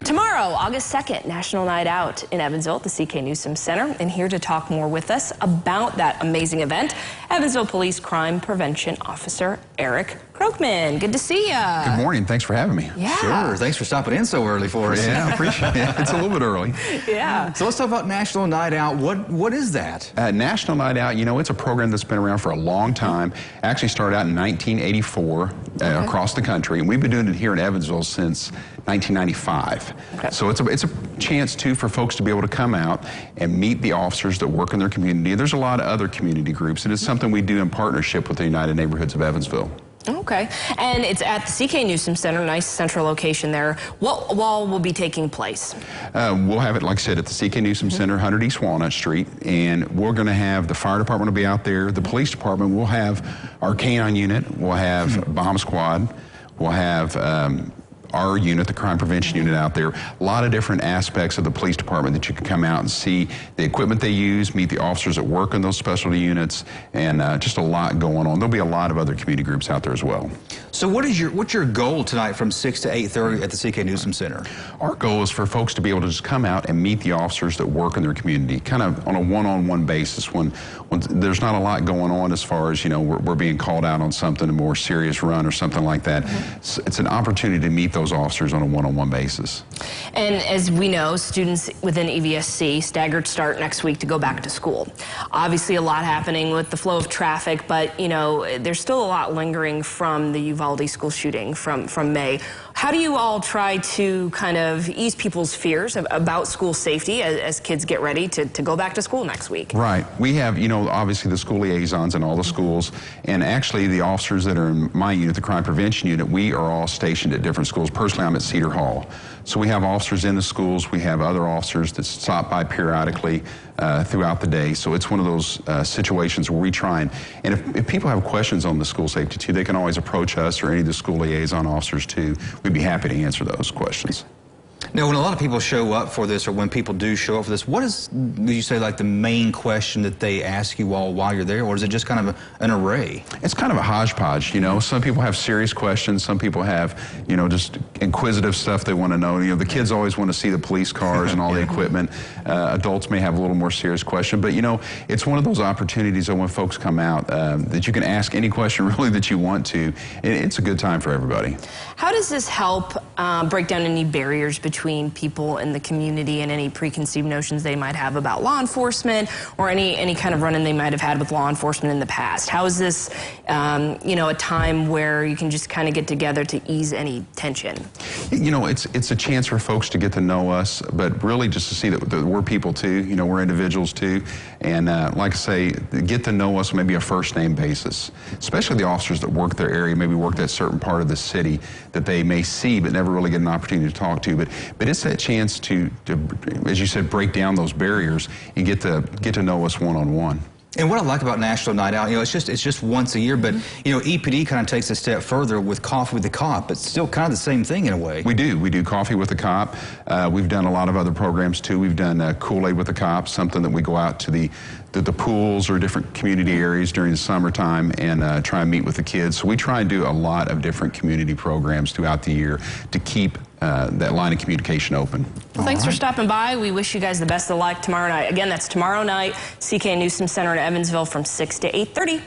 Tomorrow, August 2nd, National Night Out in Evansville at the C.K. Newsom Center. And here to talk more with us about that amazing event, Evansville Police Crime Prevention Officer Eric Krokman. Good to see you. Good morning. Thanks for having me. Yeah. Sure. Thanks for stopping in so early for us. Yeah, I appreciate it. It's a little bit early. Yeah. So let's talk about National Night Out. What is that? National Night Out, you know, it's a program that's been around for a long time. Actually started out in 1984 across the country, and we've been doing it here in Evansville since 1995. Okay. So it's a chance, too, for folks to be able to come out and meet the officers that work in their community. There's a lot of other community groups, and it's something we do in partnership with the United Neighborhoods of Evansville. Okay. And it's at the C.K. Newsom Center, nice central location there. What wall will be taking place? We'll have it, like I said, at the C.K. Newsom Center, 100 East Walnut Street, and we're going to have the fire department will be out there, the police department, we'll have our canine unit, we'll have bomb squad, we'll have our unit, the crime prevention unit out there. A lot of different aspects of the police department that you can come out and see the equipment they use, meet the officers that work in those specialty units, and just a lot going on. There'll be a lot of other community groups out there as well. So what's your goal tonight from 6 to 8:30 at the C.K. Newsom Center? Our goal is for folks to be able to just come out and meet the officers that work in their community, kind of on a one-on-one basis when there's not a lot going on as far as, you know, we're being called out on something, a more serious run or something like that. It's an opportunity to meet those officers on a one-on-one basis. And as we know, students within EVSC staggered start next week to go back to school. Obviously a lot happening with the flow of traffic, but you know, there's still a lot lingering from the Uvalde school shooting from May. How do you all try to kind of ease people's fears about school safety as kids get ready to go back to school next week? Right. We have, you know, obviously the school liaisons in all the schools, and actually the officers that are in my unit, the crime prevention unit, we are all stationed at different schools. Personally, I'm at Cedar Hall. So we have officers in the schools. We have other officers that stop by periodically throughout the day. So it's one of those situations where we try and if people have questions on the school safety too, they can always approach us or any of the school liaison officers too. We'd be happy to answer those questions. Now, when a lot of people show up for this, or when people do show up for this, what is, would you say, like the main question that they ask you all while you're there, or is it just kind of an array? It's kind of a hodgepodge, you know. Some people have serious questions. Some people have, you know, just inquisitive stuff they want to know. You know, the kids always want to see the police cars and all the equipment. Adults may have a little more serious question, but you know, it's one of those opportunities that when folks come out that you can ask any question really that you want to. It's a good time for everybody. How does this help break down any barriers between people in the community and any preconceived notions they might have about law enforcement or any kind of run-in they might have had with law enforcement in the past? How is this, you know, a time where you can just kind of get together to ease any tension? You know, it's a chance for folks to get to know us, but really just to see that we're people too. You know, we're individuals too, and like I say, get to know us on maybe a first name basis, especially the officers that work their area, maybe work that certain part of the city that they may see but never really get an opportunity to talk to. But it's that chance to, as you said, break down those barriers and get to know us one-on-one. And what I like about National Night Out, you know, it's just once a year, but, you know, EPD kind of takes a step further with Coffee with the Cop. It's still kind of the same thing in a way. We do Coffee with the Cop. We've done a lot of other programs too. We've done Kool-Aid with the Cop, something that we go out to the pools or different community areas during the summertime and try and meet with the kids. So we try and do a lot of different community programs throughout the year to keep that line of communication open. Well, thanks for stopping by. We wish you guys the best of luck tomorrow night. Again, that's tomorrow night, C.K. Newsom Center in Evansville from 6 to 8:30.